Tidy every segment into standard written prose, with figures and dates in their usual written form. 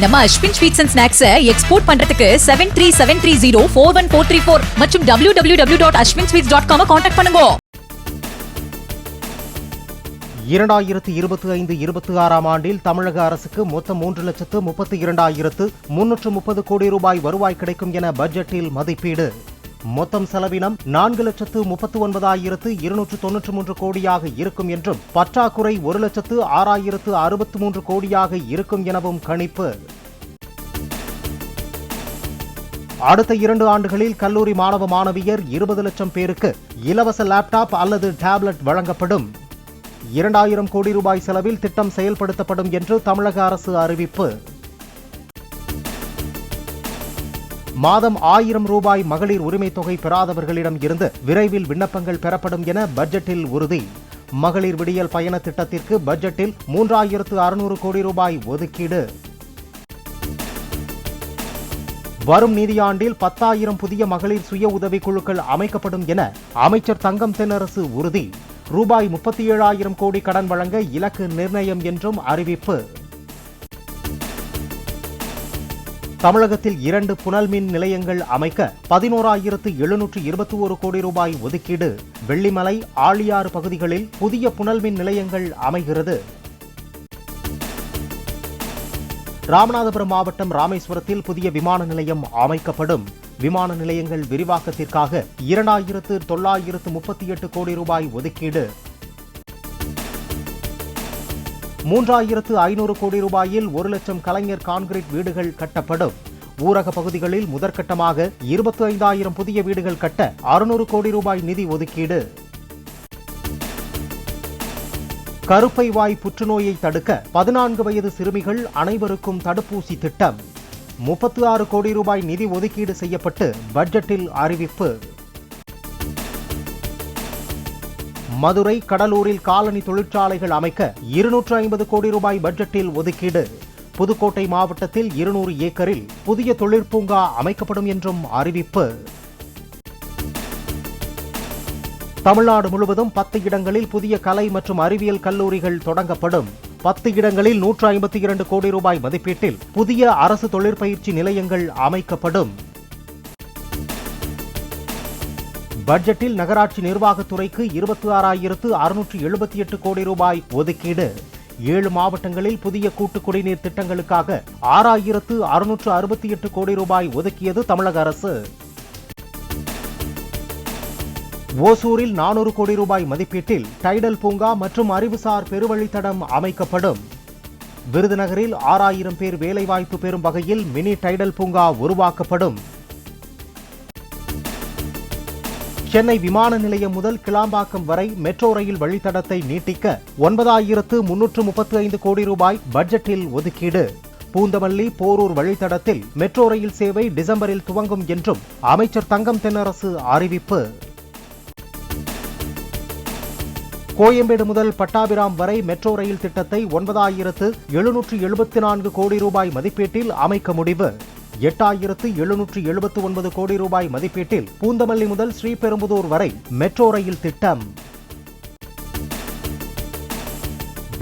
நம்ம Ashwin sweets and ஸ்நாக்ஸை export பண்றதுக்கு 7373041434 மற்றும் www.ashwinsweets.com கான்டாக்ட் பண்ணுங்க. 2025-26 ஆண்டில் தமிழக அரசுக்கு மொத்தம் 3,32,330 கோடி ரூபாய் வருவாய் கிடைக்கும் என பட்ஜெட்டில் மதிப்பீடு. மொத்தம் செலவினம் 4,39,293 கோடியாக இருக்கும் என்றும் பற்றாக்குறை 1,06,063 கோடியாக இருக்கும் எனவும் கணிப்பு. அடுத்த 2 ஆண்டுகளில் கல்லூரி மாணவ மாணவியர் 20 லட்சம் பேருக்கு இலவச லேப்டாப் அல்லது டேப்லெட் வழங்கப்படும். 2,000 கோடி ரூபாய் செலவில் திட்டம் செயல்படுத்தப்படும் என்று தமிழக அரசு அறிவிப்பு. மாதம் 1000 ரூபாய் மகளிர் உரிமை தொகை பெறாதவர்களிடம் இருந்து விரைவில் விண்ணப்பங்கள் பெறப்படும் என பட்ஜெட்டில் உறுதி. மகளிர் விடியல் பயண திட்டத்திற்கு பட்ஜெட்டில் 3,600 கோடி ரூபாய் ஒதுக்கீடு. வரும் நிதியாண்டில் 10,000 புதிய மகளிர் சுய உதவிக்குழுக்கள் அமைக்கப்படும் என அமைச்சர் தங்கம் தென்னரசு உறுதி. ரூபாய் 37,000 கோடி கடன் வழங்க இலக்கு நிர்ணயம் என்றும் அறிவிப்பு. தமிழகத்தில் 2 புனல் மின் நிலையங்கள் அமைக்க 11,721 கோடி ரூபாய் ஒதுக்கீடு. வெள்ளிமலை, ஆழியாறு பகுதிகளில் புதிய புனல் மின் நிலையங்கள் அமைகிறது. ராமநாதபுரம் மாவட்டம் ராமேஸ்வரத்தில் புதிய விமான நிலையம் அமைக்கப்படும். விமான நிலையங்கள் விரிவாக்கத்திற்காக 2,938 கோடி ரூபாய் ஒதுக்கீடு. 3,500 கோடி ரூபாயில் 1 லட்சம் கலைஞர் கான்கிரீட் வீடுகள் கட்டப்படும். ஊரக பகுதிகளில் முதற்கட்டமாக 25,000 புதிய வீடுகள் கட்ட 600 கோடி ரூபாய் நிதி ஒதுக்கீடு. கருப்பை வாய் புற்றுநோயை தடுக்க 14 வயது சிறுமிகள் அனைவருக்கும் தடுப்பூசி திட்டம். 36 கோடி ரூபாய் நிதி ஒதுக்கீடு செய்யப்பட்டு பட்ஜெட்டில் அறிவிப்பு. மதுரை, கடலூரில் காலனி தொழிற்சாலைகள் அமைக்க 250 கோடி ரூபாய் பட்ஜெட்டில் ஒதுக்கீடு. புதுக்கோட்டை மாவட்டத்தில் 200 ஏக்கரில் புதிய தொழிற்பூங்கா அமைக்கப்படும் என்றும் அறிவிப்பு. தமிழ்நாடு முழுவதும் 10 இடங்களில் புதிய கலை மற்றும் அறிவியல் கல்லூரிகள் தொடங்கப்படும். 10 இடங்களில் 152 கோடி ரூபாய் மதிப்பீட்டில் புதிய அரசு தொழிற்பயிற்சி நிலையங்கள் அமைக்கப்படும். பட்ஜெட்டில் நகராட்சி நிர்வாகத்துறைக்கு 26,678 கோடி ரூபாய் ஒதுக்கீடு. 7 மாவட்டங்களில் புதிய கூட்டு குடிநீர் திட்டங்களுக்காக 6,668 கோடி ரூபாய் ஒதுக்கியது தமிழக அரசு. ஓசூரில் 400 கோடி ரூபாய் மதிப்பீட்டில் டைடல் பூங்கா மற்றும் அறிவுசார் பெருவழித்தடம் அமைக்கப்படும். விருதுநகரில் 6,000 பேர் வேலைவாய்ப்பு பெறும் வகையில் மினி டைடல் பூங்கா உருவாக்கப்படும். சென்னை விமான நிலையம் முதல் கிளாம்பாக்கம் வரை மெட்ரோ ரயில் வழித்தடத்தை நீட்டிக்க 9,335 கோடி ரூபாய் பட்ஜெட்டில் ஒதுக்கீடு. பூந்தமல்லி, போரூர் வழித்தடத்தில் மெட்ரோ ரயில் சேவை டிசம்பரில் துவங்கும் என்றும் அமைச்சர் தங்கம் தென்னரசு அறிவிப்பு. கோயம்பேடு முதல் பட்டாபிராம் வரை மெட்ரோ ரயில் திட்டத்தை 9,774 கோடி ரூபாய் மதிப்பீட்டில் அமைக்க முடிவு. 8,779 கோடி ரூபாய் மதிப்பீட்டில் பூந்தமல்லி முதல் ஸ்ரீபெரும்புதூர் வரை மெட்ரோ ரயில் திட்டம்.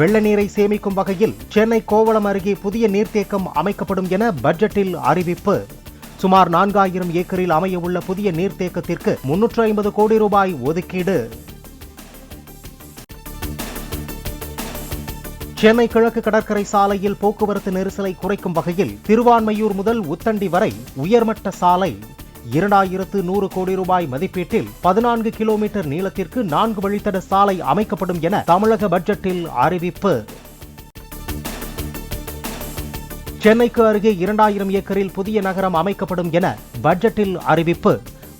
வெள்ள நீரை சேமிக்கும் வகையில் சென்னை கோவளம் அருகே புதிய நீர்த்தேக்கம் அமைக்கப்படும் என பட்ஜெட்டில் அறிவிப்பு. சுமார் 4,000 ஏக்கரில் அமையவுள்ள புதிய நீர்த்தேக்கத்திற்கு 350 கோடி ரூபாய் ஒதுக்கீடு. சென்னை கிழக்கு கடற்கரை சாலையில் போக்குவரத்து நெரிசலை குறைக்கும் வகையில் திருவான்மையூர் முதல் உத்தண்டி வரை உயர்மட்ட சாலை 2,100 கோடி ரூபாய் மதிப்பீட்டில் 14 கிலோமீட்டர் நீளத்திற்கு 4 வழித்தட சாலை அமைக்கப்படும் என தமிழக பட்ஜெட்டில் அறிவிப்பு. சென்னைக்கு அருகே 2,000 ஏக்கரில் புதிய நகரம் அமைக்கப்படும் என பட்ஜெட்டில் அறிவிப்பு.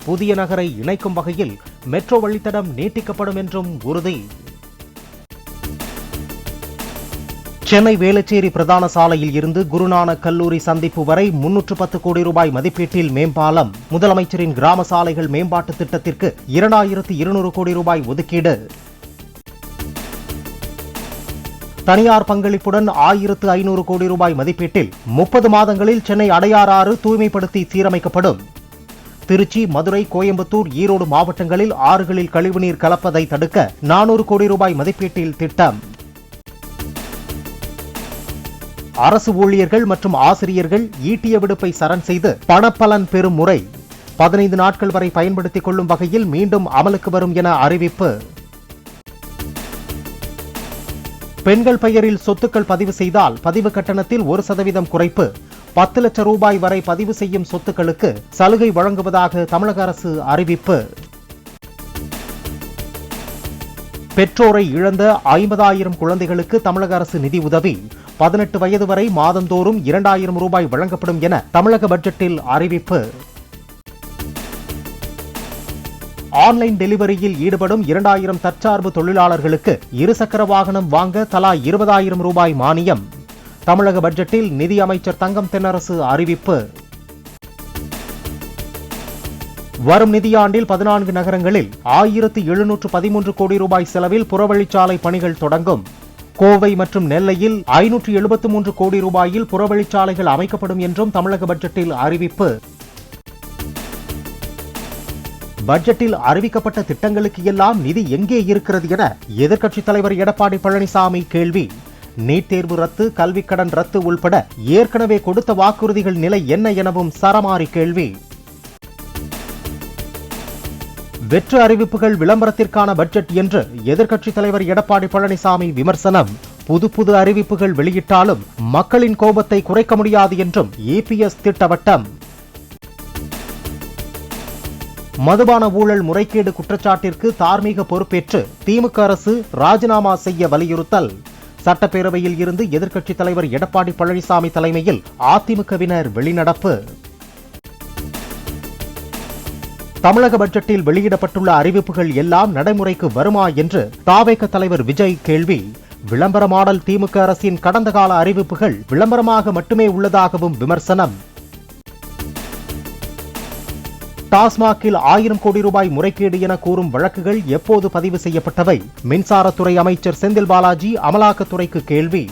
புதிய நகரை இணைக்கும் வகையில் மெட்ரோ வழித்தடம் நீட்டிக்கப்படும் என்றும் உறுதி. சென்னை வேளச்சேரி பிரதான சாலையில் இருந்து குருநானக் கல்லூரி சந்திப்பு வரை 310 கோடி ரூபாய் மதிப்பீட்டில் மேம்பாலம். முதலமைச்சரின் கிராம சாலைகள் மேம்பாட்டு திட்டத்திற்கு 2,200 கோடி ரூபாய் ஒதுக்கீடு. தனியார் பங்களிப்புடன் 1,500 கோடி ரூபாய் மதிப்பீட்டில் 30 மாதங்களில் சென்னை அடையாறு ஆறு தூய்மைப்படுத்தி சீரமைக்கப்படும். திருச்சி, மதுரை, கோயம்புத்தூர், ஈரோடு மாவட்டங்களில் ஆறுகளில் கழிவுநீர் கலப்பதை தடுக்க 400 கோடி ரூபாய் மதிப்பீட்டில் திட்டம். அரசு ஊழியர்கள் மற்றும் ஆசிரியர்கள் ஈட்டிய விடுப்பை சரண் செய்து பணப்பலன் பெறும் முறை 15 நாட்கள் வரை பயன்படுத்திக் கொள்ளும் வகையில் மீண்டும் அமலுக்கு வரும் என அறிவிப்பு. பெண்கள் பெயரில் சொத்துக்கள் பதிவு செய்தால் பதிவு கட்டணத்தில் 1% குறைப்பு. 10 லட்சம் ரூபாய் வரை பதிவு செய்யும் சொத்துக்களுக்கு சலுகை வழங்குவதாக தமிழக அரசு அறிவிப்பு. பெற்றோரை இழந்த 50,000 குழந்தைகளுக்கு தமிழக அரசு நிதி உதவி. 18 வயது வரை மாதந்தோறும் 2,000 ரூபாய் வழங்கப்படும் என தமிழக பட்ஜெட்டில் அறிவிப்பு. ஆன்லைன் டெலிவரியில் ஈடுபடும் 2,000 தற்சார்பு தொழிலாளர்களுக்கு இருசக்கர வாகனம் வாங்க தலா 20,000 ரூபாய் மானியம். தமிழக பட்ஜெட்டில் நிதி அமைச்சர் தங்கம் தென்னரசு அறிவிப்பு. வரும் நிதியாண்டில் 14 நகரங்களில் 1,713 கோடி ரூபாய் செலவில் புறவழிச்சாலை பணிகள் தொடங்கும். கோவை மற்றும் நெல்லையில் 573 கோடி ரூபாயில் புறவழிச்சாலைகள் அமைக்கப்படும் என்றும் தமிழக பட்ஜெட்டில் அறிவிப்பு. பட்ஜெட்டில் அறிவிக்கப்பட்ட திட்டங்களுக்கு எல்லாம் நிதி எங்கே இருக்கிறது என எதிர்க்கட்சித் தலைவர் எடப்பாடி பழனிசாமி கேள்வி. நீட் தேர்வு ரத்து, கல்விக்கடன் ரத்து உள்பட ஏற்கனவே கொடுத்த வாக்குறுதிகள் நிலை என்ன எனவும் சரமாரி கேள்வி. வெற்று அறிவிப்புகள் விளம்பரத்திற்கான பட்ஜெட் என்று எதிர்க்கட்சித் தலைவர் எடப்பாடி பழனிசாமி விமர்சனம். புது அறிவிப்புகள் வெளியிட்டாலும் மக்களின் கோபத்தை குறைக்க முடியாது என்றும் EPS திட்டவட்டம். மதுபான ஊழல் முறைகேடு குற்றச்சாட்டிற்கு தார்மீக பொறுப்பேற்று திமுக அரசு ராஜினாமா செய்ய வலியுறுத்தல். சட்டப்பேரவையில் இருந்து எதிர்க்கட்சித் தலைவர் எடப்பாடி பழனிசாமி தலைமையில் அதிமுகவினர் வெளிநடப்பு. தமிழக பட்ஜெட்டில் வெளியிடப்பட்டுள்ள அறிவிப்புகள் எல்லாம் நடைமுறைக்கு வருமா என்று தாவேக தலைவர் விஜய் கேள்வி. விளம்பர மாடல் திமுக அரசின் கடந்த கால அறிவிப்புகள் விளம்பரமாக மட்டுமே உள்ளதாகவும் விமர்சனம். டாஸ்மாகில் 1000 கோடி ரூபாய் முறைகேடு என கூறும் வழக்குகள் எப்போது பதிவு செய்யப்பட்டவை? மின்சாரத்துறை அமைச்சர் செந்தில் பாலாஜி அமலாக்கத்துறைக்கு கேள்வி.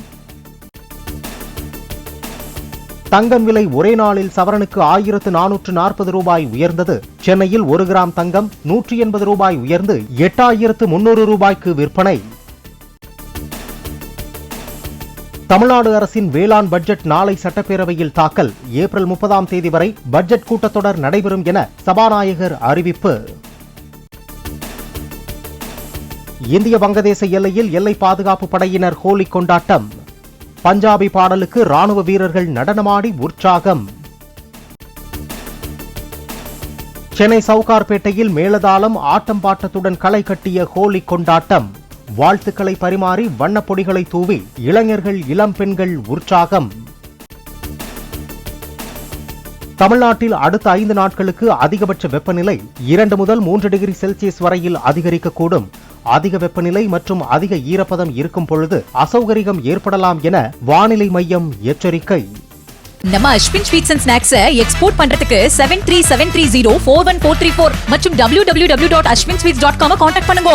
தங்கம் விலை ஒரே நாளில் சவரனுக்கு 1,440 ரூபாய் உயர்ந்தது. சென்னையில் 1 கிராம் தங்கம் 180 ரூபாய் உயர்ந்து 8,300 ரூபாய்க்கு விற்பனை. தமிழ்நாடு அரசின் வேளாண் பட்ஜெட் நாளை சட்டப்பேரவையில் தாக்கல். ஏப்ரல் 30ஆம் தேதி வரை பட்ஜெட் கூட்டத்தொடர் நடைபெறும் என சபாநாயகர் அறிவிப்பு. இந்திய வங்கதேச எல்லையில் எல்லை பாதுகாப்பு படையினர் ஹோலி கொண்டாட்டம். பஞ்சாபி பாடலுக்கு ராணுவ வீரர்கள் நடனமாடி உற்சாகம். சென்னை சவுகார்பேட்டையில் மேளதாளம் ஆட்டம் பாட்டத்துடன் களை கட்டிய ஹோலி கொண்டாட்டம். வாழ்த்துக்களை பரிமாறி வண்ணப்பொடிகளை தூவி இளைஞர்கள் இளம் பெண்கள் உற்சாகம். தமிழ்நாட்டில் அடுத்த 5 நாட்களுக்கு அதிகபட்ச வெப்பநிலை 2 முதல் 3 டிகிரி செல்சியஸ் வரையில் அதிகரிக்கக்கூடும். அதிக வெப்பநிலை மற்றும் அதிக ஈரப்பதம் இருக்கும் பொழுது அசௌகரியம் ஏற்படலாம் என வானிலை மையம் எச்சரிக்கை. நம்ம Ashwin sweets and snacks export பண்றதுக்கு 7373041434 மற்றும் www.ashwinsweets.com கான்டாக்ட் பண்ணுங்க.